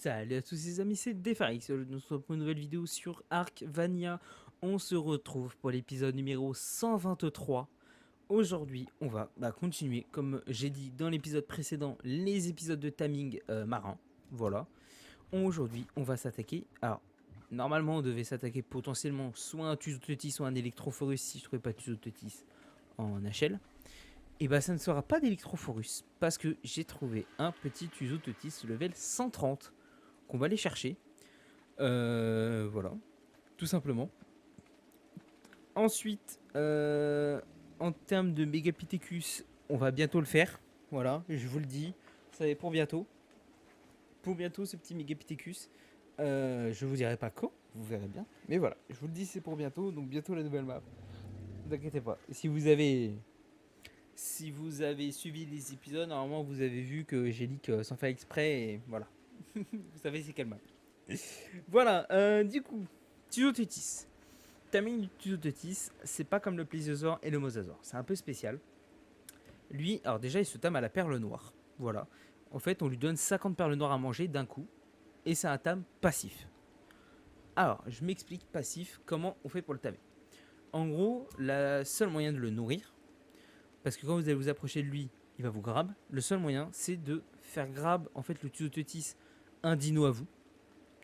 Salut à tous les amis, c'est Defarix. Nous sommes pour une nouvelle vidéo sur Arc Vania. On se retrouve pour l'épisode numéro 123. Aujourd'hui, on va continuer, comme j'ai dit dans l'épisode précédent, les épisodes de timing marin. Voilà. Aujourd'hui, on va s'attaquer. Alors, normalement, on devait s'attaquer potentiellement soit un Tuzototis, soit un Electrophorus si je trouvais pas Tuzototis en HL. Et bah, ça ne sera pas d'Electrophorus parce que j'ai trouvé un petit Tuzototis level 130 qu'on va aller chercher. Voilà, tout simplement. Ensuite, en termes de Megapithecus, on va bientôt le faire. Voilà, je vous le dis, ça est pour bientôt. Pour bientôt, ce petit Megapithecus. Je vous dirai pas quand, vous verrez bien. Mais voilà, je vous le dis, c'est pour bientôt. Donc bientôt la nouvelle map. Ne vous inquiétez pas. Si vous avez suivi les épisodes, normalement vous avez vu que j'ai leak sans faire exprès et voilà. Vous savez c'est quelle map. Voilà, du coup, Tuzototis. Timing du Tuzototis, c'est pas comme le Plesiosaur et le Mosasaur. C'est un peu spécial. Lui, alors déjà, il se tame à la perle noire. Voilà. En fait, on lui donne 50 perles noires à manger d'un coup. Et c'est un tame passif. Alors, je m'explique passif, comment on fait pour le tamer. En gros, le seul moyen de le nourrir, parce que quand vous allez vous approcher de lui, il va vous grab. Le seul moyen, c'est de faire grab en fait le Tuzototis un dino à vous.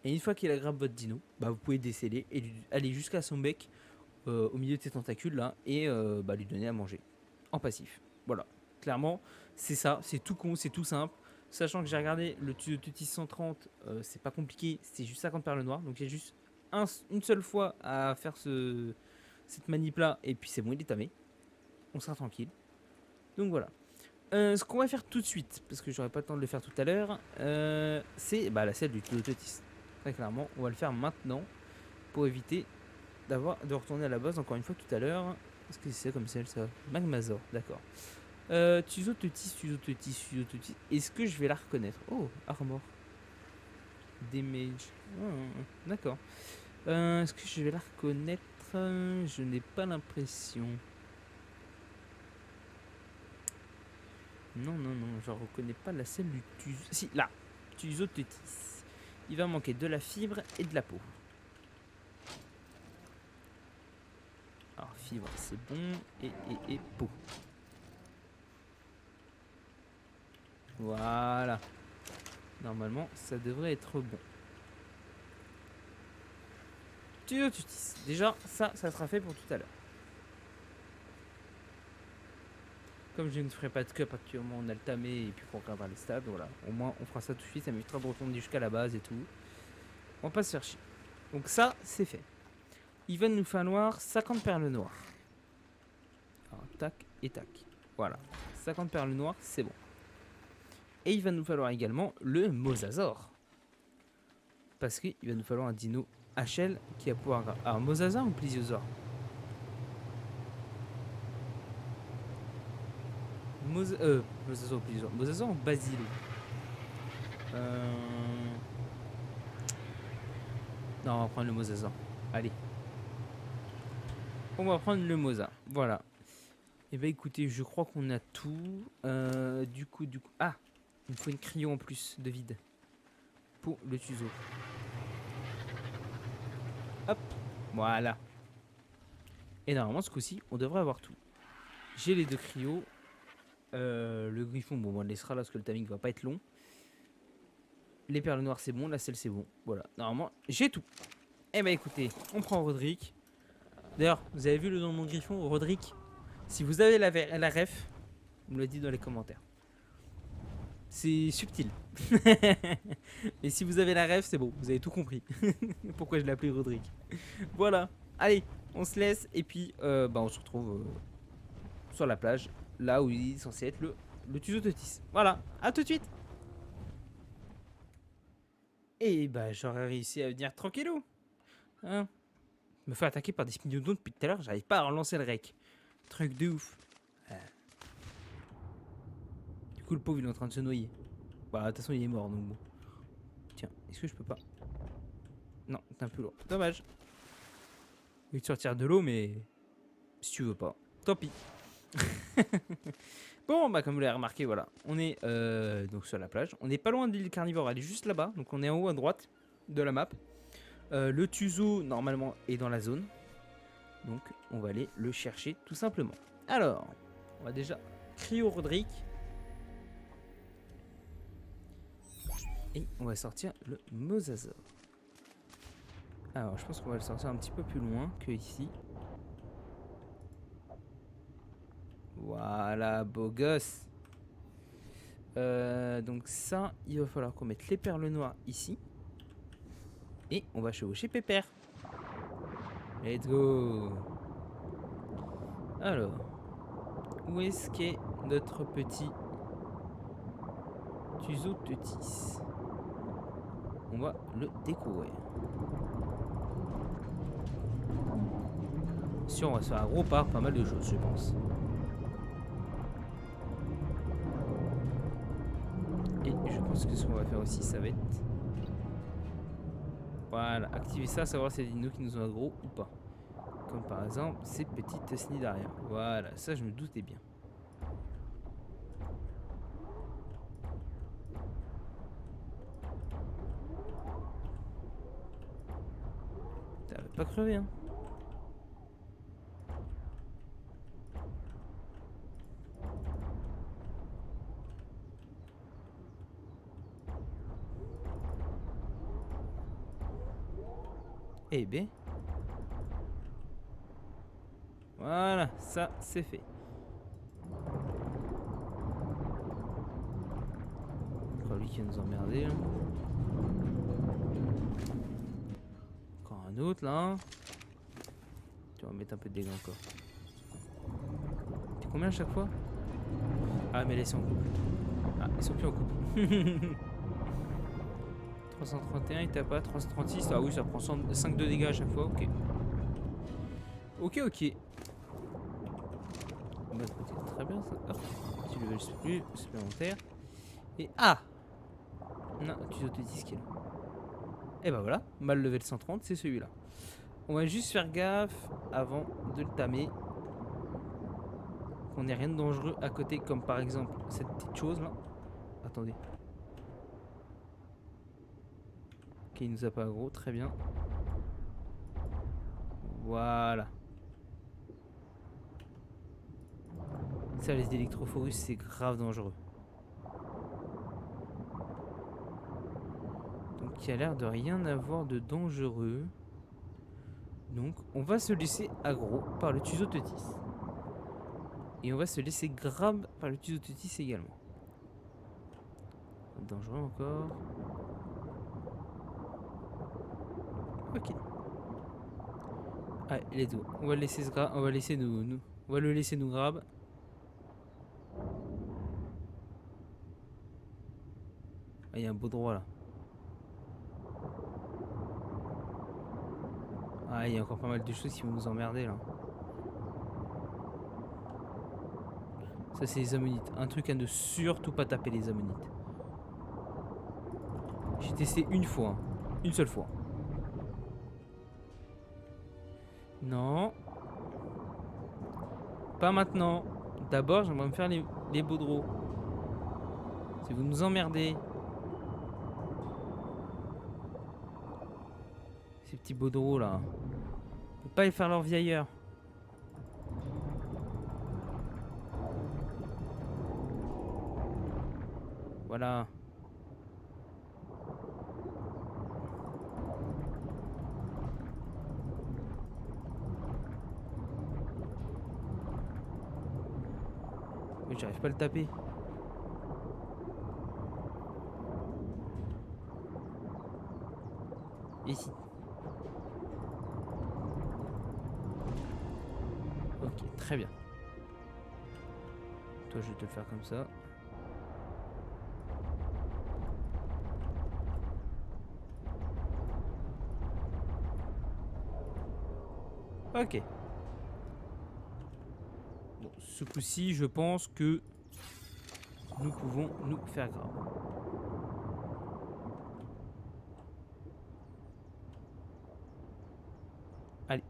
Et une fois qu'il a grab votre dino, vous pouvez déceler et aller jusqu'à son bec au milieu de ses tentacules là et lui donner à manger en passif. Voilà, clairement, c'est ça, c'est tout con, c'est tout simple. Sachant que j'ai regardé le Tutis 130, c'est pas compliqué, c'est juste 50 perles noires. Donc il y a juste une seule fois à faire cette manip là et puis c'est bon, il est tamé. On sera tranquille. Donc voilà. Ce qu'on va faire tout de suite, parce que j'aurais pas le temps de le faire tout à l'heure, c'est la selle du Tutis. Très clairement, on va le faire maintenant pour éviter de retourner à la base encore une fois tout à l'heure. Qu'est-ce que c'est comme celle ça? Magmazor, d'accord. Tuzototis. Est-ce que je vais la reconnaître? Oh, Armor. Damage. Oh, d'accord. Est-ce que je vais la reconnaître? Je n'ai pas l'impression. Non, je reconnais pas la selle du Tuzo. Si, là. Tuzototis. Il va manquer de la fibre et de la peau. Alors, fibre, c'est bon. Et peau. Voilà. Normalement, ça devrait être bon. Tuzototis. Déjà, ça sera fait pour tout à l'heure. Comme je ne ferai pas de cup actuellement, on a le tamé et puis qu'on regardera les stats, voilà. Au moins, on fera ça tout de suite. Ça m'évitera de retourner jusqu'à la base et tout. On va pas se faire chier. Donc ça, c'est fait. Il va nous falloir 50 perles noires. Alors, tac et tac. Voilà. 50 perles noires, c'est bon. Et il va nous falloir également le Mosasaur. Parce qu'il va nous falloir un dino HL qui va pouvoir... Alors, Mosasaur ou Plesiosaur? Mosasaur ou Plesiosaur? Mosasaur ou Basilo? Non, on va prendre le Mosasaur. Allez. On va prendre le Mosa. Voilà. Et écoutez, je crois qu'on a tout. Du coup. Ah, il me faut une cryo en plus de vide. Pour le tuzo. Hop. Voilà. Et normalement, ce coup-ci, on devrait avoir tout. J'ai les deux cryos. Le griffon, bon, on le laissera là parce que le timing va pas être long. Les perles noires, c'est bon. La selle, c'est bon. Voilà. Normalement, j'ai tout. Eh écoutez, on prend Roderick. D'ailleurs, vous avez vu le nom de mon griffon, Roderick? Si vous avez la ref, vous me le dites dans les commentaires. C'est subtil. Et si vous avez la ref, c'est bon, vous avez tout compris. Pourquoi je l'ai appelé Roderick. Voilà, allez, on se laisse et puis on se retrouve sur la plage, là où il est censé être le Tuzototis. Voilà, à tout de suite. Et j'aurais réussi à venir tranquillou. Hein, me faire attaquer par des Spinodons depuis tout à l'heure, j'arrive pas à relancer le rec. Truc de ouf. Du coup, le pauvre, il est en train de se noyer. De toute façon, il est mort, donc bon. Tiens, est-ce que je peux pas? Non, c'est un peu lourd. Dommage. Je vais te sortir de l'eau, mais si tu veux pas. Tant pis. Bon, bah comme vous l'avez remarqué, voilà, on est donc sur la plage. On n'est pas loin de l'île carnivore, elle est juste là-bas. Donc on est en haut à droite de la map. Le tuzo, normalement, est dans la zone. Donc on va aller le chercher tout simplement. Alors, on va déjà cryo Roderick. Et on va sortir le mosasaure. Alors, je pense qu'on va le sortir un petit peu plus loin que ici. Voilà, beau gosse. Donc ça, il va falloir qu'on mette les perles noires ici. Et on va chevaucher Pépère. Let's go. Alors, où est-ce qu'est notre petit Tuzotetis? On va le découvrir. Si on va se faire un gros par pas mal de choses, je pense. Et je pense que ce qu'on va faire aussi, ça va être... Voilà, activer ça, savoir si c'est des dinos qui nous ont aggro ou pas. Comme par exemple ces petites Cnidaria. Voilà, ça je me doutais bien. Ça va pas crever, hein. Eh ben. Voilà, ça c'est fait. Encore lui qui va nous emmerder. Là. Encore un autre là. Tu vas mettre un peu de dégâts encore. T'es combien à chaque fois? Ah mais là ils sont en couple. Ah ils sont plus en couple. 331 il tape pas, 336. Ah oui ça prend 5 de dégâts à chaque fois, ok. Ok ok. Bah, très bien ça. Hop, petit level supplémentaire. Et ah non, tu sautes qui est là. Et bah voilà, mal level 130, c'est celui-là. On va juste faire gaffe avant de le tamer. Qu'on n'ait rien de dangereux à côté, comme par exemple cette petite chose là. Attendez. Ok, il nous a pas aggro, très bien. Voilà. Ça, les électrophorus, c'est grave dangereux. Donc, il y a l'air de rien avoir de dangereux. Donc, on va se laisser aggro par le Tuzotetis. Et on va se laisser grab par le Tuzotetis également. Dangereux encore. Ok. Allez, let's go. On va le laisser on va laisser on va le laisser nous grab. Ah, il y a un beau droit là. Ah, il y a encore pas mal de choses qui vont nous emmerder là. Ça, c'est les ammonites. Un truc à ne surtout pas taper, les ammonites. J'ai testé une fois. Hein. Une seule fois. Non. Pas maintenant. D'abord, j'aimerais me faire les baudreaux. Si vous nous emmerdez. Ces petits baudreaux là. On peut pas y faire leur vie ailleurs. Voilà. Mais j'arrive pas à le taper. Ici. Ok, très bien. Toi, je vais te le faire comme ça. Ok. Bon, ce coup-ci, je pense que nous pouvons nous faire grave. Allez.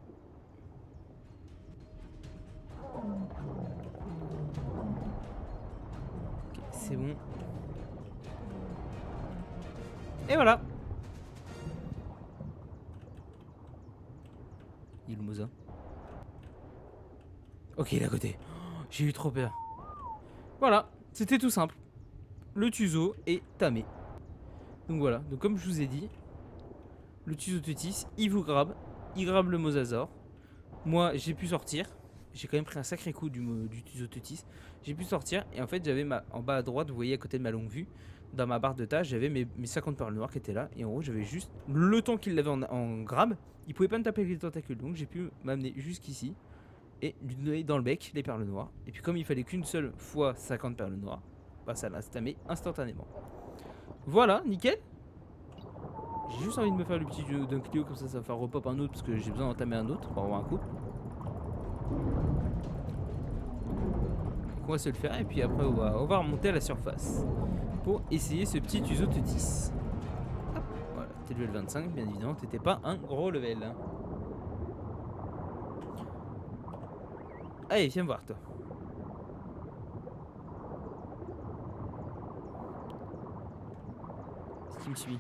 c'est bon. Et voilà. Il est le Moza. Ok, il est à côté. Oh, j'ai eu trop peur. Voilà, c'était tout simple. Le tuzo est tamé. Donc voilà, donc comme je vous ai dit, le tuzo Tutis, il vous grabe. Il grabe le Mosasaur. Moi, j'ai pu sortir. J'ai quand même pris un sacré coup du tuzo Tutis. J'ai pu sortir et en fait, j'avais en bas à droite, vous voyez à côté de ma longue vue, dans ma barre de tâche, j'avais mes 50 perles noires qui étaient là. Et en gros, j'avais juste le temps qu'il l'avait en grab. Il pouvait pas me taper avec les tentacules. Donc j'ai pu m'amener jusqu'ici et lui donner dans le bec les perles noires. Et puis comme il fallait qu'une seule fois 50 perles noires, bah ça l'a stamé instantanément. Voilà, nickel. J'ai juste envie de me faire le petit jeu d'un Clio, comme ça va faire repop un autre parce que j'ai besoin d'entamer un autre pour avoir un coup. Donc on va se le faire et puis après on va remonter à la surface pour essayer ce petit Tuzo Tutis. Hop, voilà, t'es level 25, bien évidemment, t'étais pas un gros level. Allez, viens me voir toi. Est-ce qu'il me suit?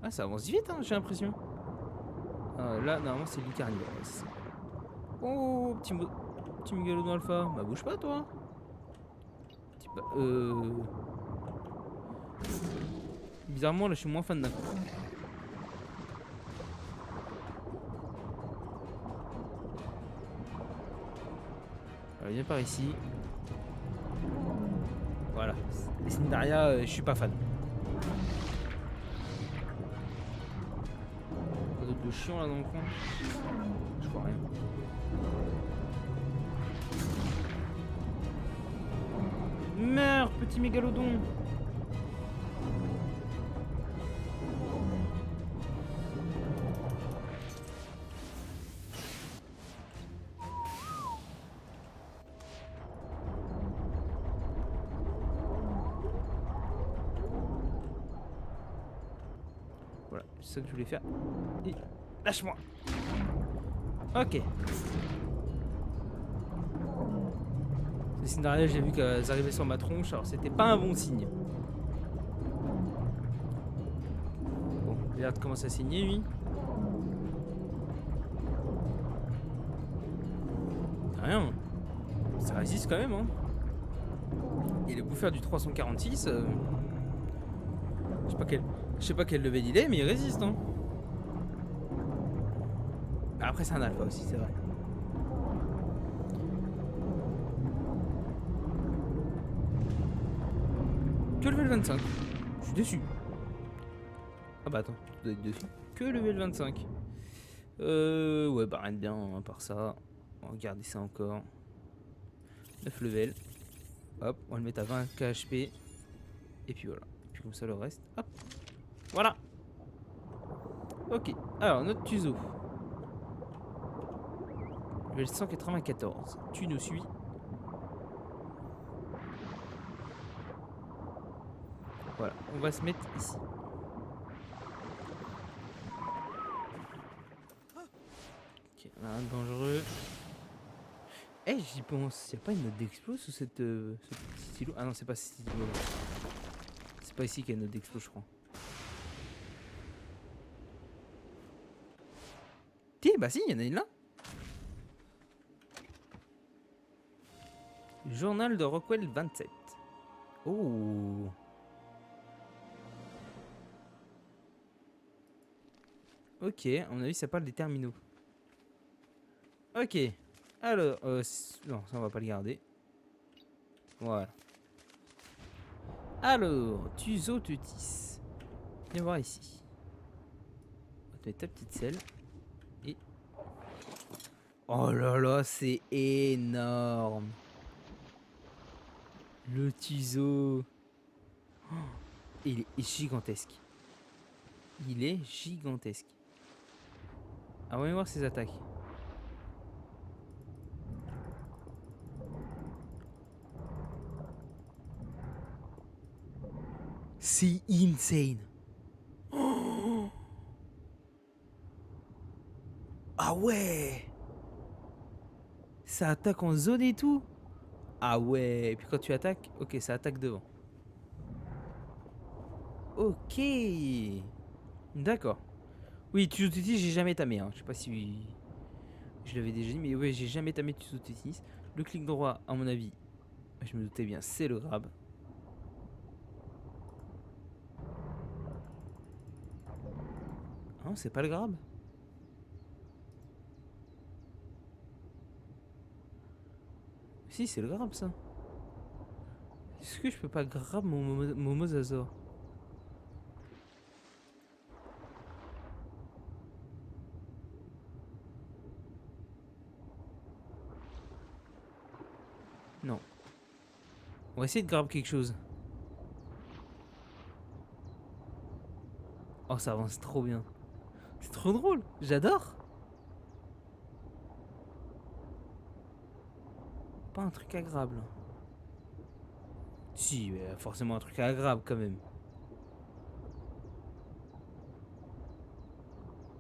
Ah, ça avance vite, hein, j'ai l'impression. Là, normalement, c'est l'Icarnivore. Oh, petit mégalodon alpha. Bah, bouge pas, toi. Bizarrement, là, je suis moins fan d'un coup. Alors, viens par ici. Voilà. Les Cnidaria, je suis pas fan. Pas d'autre de chiant là dans le coin. Je vois rien. Meurs, petit mégalodon. Voilà, c'est ça que je voulais faire. Et lâche-moi. Ok. Les Cnidaria, j'ai vu qu'elles arrivaient sur ma tronche, alors c'était pas un bon signe. Bon, il a l'air de commencer à saigner, lui. Rien. Ça résiste quand même, hein. Et le bouffeur du 346, je sais pas quel level il est, mais il résiste, hein. Après, c'est un alpha aussi, c'est vrai. Que level 25. Je suis déçu. Ah bah attends, tu dois être dessus. Que level 25. Ouais, bah rien de bien, à part ça. On va regarder ça encore. 9 level. Hop, on va le mettre à 20 KHP. Et puis voilà. Et puis comme ça, le reste. Hop. Voilà. Ok. Alors, notre Tuzo. Level 194. Tu nous suis. Voilà. On va se mettre ici. Ok, rien de dangereux. Eh, j'y pense. Y'a pas une note d'explo sous ce petit stylo? Ah non, c'est pas ce stylo. C'est pas ici qu'il y a une note d'explo, je crois. Tiens, bah si, il y en a une là. Journal de Rockwell 27. Oh. Ok, à mon avis, ça parle des terminaux. Ok. Alors, non, ça on va pas le garder. Voilà. Alors, Tuzo Tutis. Viens voir ici. On va te mettre ta petite selle. Et... Oh là là, c'est énorme. Le Tuzo. Oh, il est gigantesque. Il est gigantesque. Ah, on va voir ses attaques. C'est insane. Oh, ah ouais. Ça attaque en zone et tout. Ah ouais, et puis quand tu attaques, ok, ça attaque devant. Ok. D'accord. Oui, Tuzo Tétis, j'ai jamais tamé. Hein. Je sais pas si je l'avais déjà dit, mais ouais, j'ai jamais tamé Tuzo Tétis. Le clic droit, à mon avis, je me doutais bien, c'est le grab. Ah non, c'est pas le grab. Si, c'est le grab, ça. Est-ce que je peux pas grab mon Momosasaur? Non. On va essayer de grab quelque chose. Oh, ça avance trop bien. C'est trop drôle. J'adore. Pas un truc agréable. Si, mais forcément un truc agréable quand même.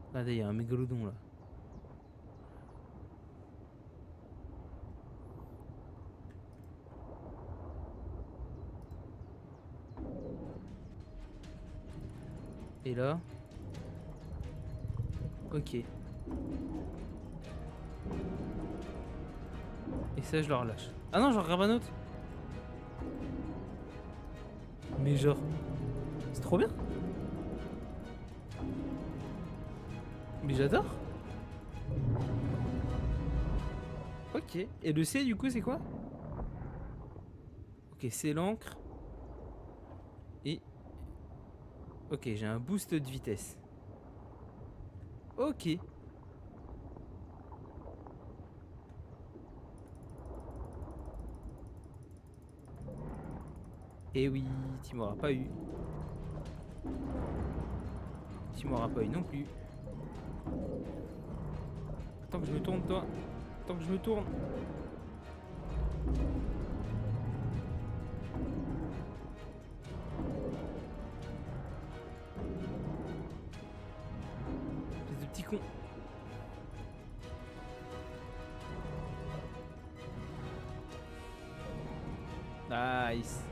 Regardez, il y a un mégalodon là. Et là. Ok. Et ça, je le relâche. Ah non, j'en grave un autre. Mais genre. C'est trop bien. Mais j'adore. Ok. Et le C, du coup, c'est quoi? Ok, c'est l'encre. Et. Ok, j'ai un boost de vitesse. Ok. Et oui, tu m'auras pas eu. Tu m'auras pas eu non plus. Attends que je me tourne, toi. Attends que je me tourne. Espèce de petit con. Nice.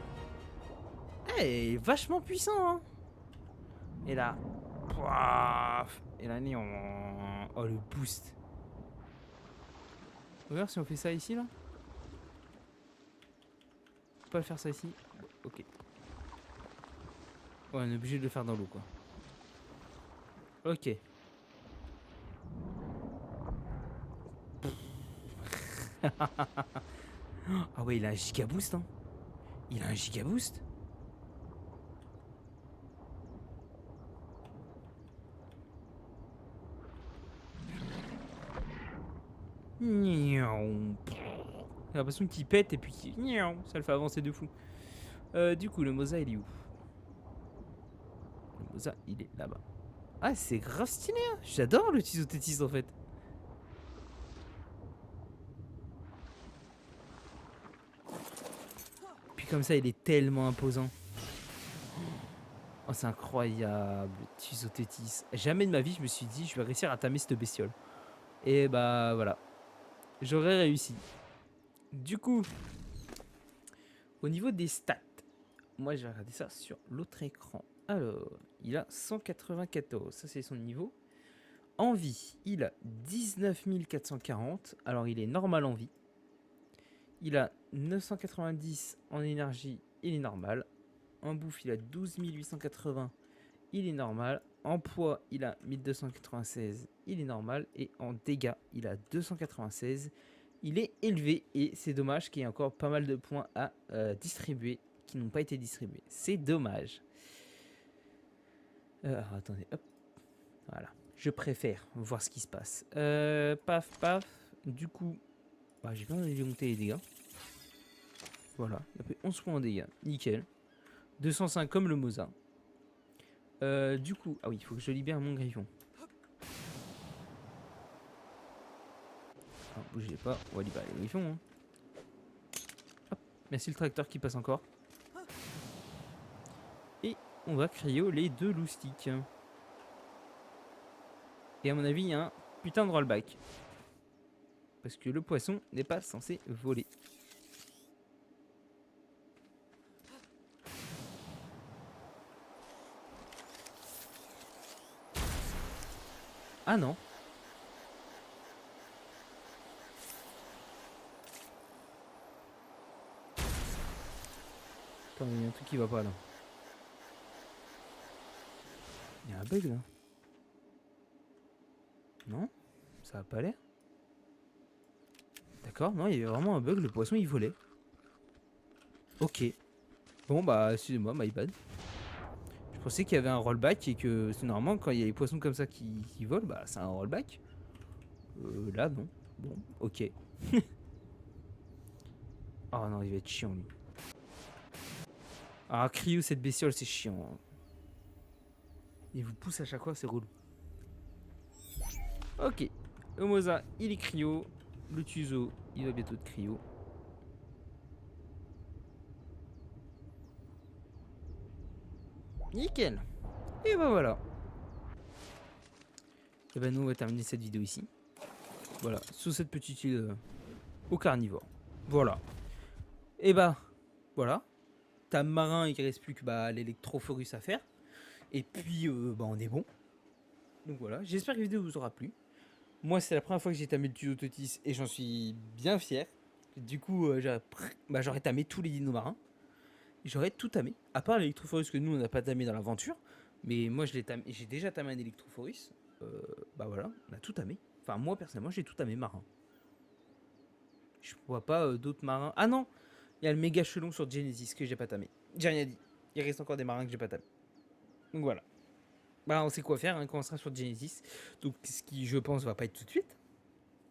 Eh, vachement puissant, hein. Et là. Pouaf. Et là, néon. Oh, le boost. On va voir si on fait ça ici, là. On peut pas le faire ça ici. Ok. Ouais, on est obligé de le faire dans l'eau, quoi. Ok. Ah ouais, il a un giga boost, hein. Il a un giga boost. J'ai l'impression qu'il pète et puis ça le fait avancer de fou. Du coup, le Mosa, il est où? Le Mosa, il est là-bas. Ah, c'est grave stylé, hein. J'adore le Tizotétis en fait. Puis comme ça, il est tellement imposant. Oh, c'est incroyable, Tizotétis. Jamais de ma vie, je me suis dit, je vais réussir à tamer cette bestiole. Et bah voilà, j'aurais réussi. Du coup, au niveau des stats, moi je vais regarder ça sur l'autre écran. Alors, il a 194, ça c'est son niveau. En vie, il a 19 440, alors il est normal en vie. Il a 990 en énergie, il est normal. En bouffe, il a 12 880, il est normal. En poids, il a 1296, il est normal. Et en dégâts, il a 296, il est élevé. Et c'est dommage qu'il y ait encore pas mal de points à distribuer qui n'ont pas été distribués. C'est dommage. Alors, attendez, hop, voilà. Je préfère voir ce qui se passe. Paf, paf. Du coup, bah, j'ai bien monté les dégâts. Voilà, il a fait 11 points en dégâts. Nickel. 205 comme le Mosa. Du coup, ah oui, il faut que je libère mon griffon. Ah, bougez pas, on va libérer le griffon. Hein. Hop, merci le tracteur qui passe encore. Et on va cryo les deux loustiques. Et à mon avis, il y a un putain de rollback. Parce que le poisson n'est pas censé voler. Ah non. Attends, il y a un truc qui va pas là. Il y a un bug là. Non? Ça a pas l'air. D'accord, non, il y avait vraiment un bug, le poisson il volait. Ok. Bon bah, excusez-moi, my bad. Je pensais qu'il y avait un rollback et que c'est normalement quand il y a des poissons comme ça qui volent, bah c'est un rollback. Là non. Bon, ok. Oh non, il va être chiant lui. Ah, Cryo, cette bestiole, c'est chiant. Il vous pousse à chaque fois, c'est relou. Ok. Omoza, il est Cryo. Le Tuzo, il va bientôt de Cryo. Nickel. Et bah voilà. Et bah nous, on va terminer cette vidéo ici. Voilà, sous cette petite île au carnivore. Voilà. Et bah, voilà. T'as marin, il ne reste plus que bah, l'électrophorus à faire. Et puis, bah, on est bon. Donc voilà, j'espère que la vidéo vous aura plu. Moi, c'est la première fois que j'ai tamé le tuto Totis et j'en suis bien fier. Du coup, j'aurais tamé tous les dinos marins. J'aurais tout tamé. À part l'électrophorus que nous, on n'a pas tamé dans l'aventure. Mais moi, j'ai déjà tamé un électrophorus. Bah voilà, on a tout tamé. Enfin, moi, personnellement, j'ai tout tamé marin. Je vois pas d'autres marins. Ah non, il y a le méga chelon sur Genesis que j'ai pas tamé. J'ai rien dit. Il reste encore des marins que j'ai pas tamé. Donc voilà. Bah, on sait quoi faire hein, quand on sera sur Genesis. Donc, ce qui, je pense, va pas être tout de suite.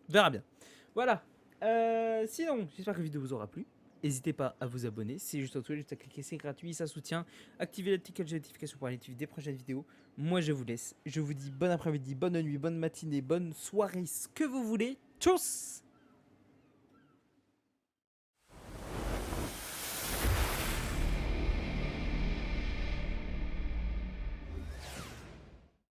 On verra bien. Voilà. Sinon, j'espère que la vidéo vous aura plu. N'hésitez pas à vous abonner. C'est juste à cliquer, c'est gratuit, ça soutient. Activez la petite cloche de notification pour aller suivre des prochaines vidéos. Moi, je vous laisse. Je vous dis bon après-midi, bonne nuit, bonne matinée, bonne soirée, ce que vous voulez. Tchuss!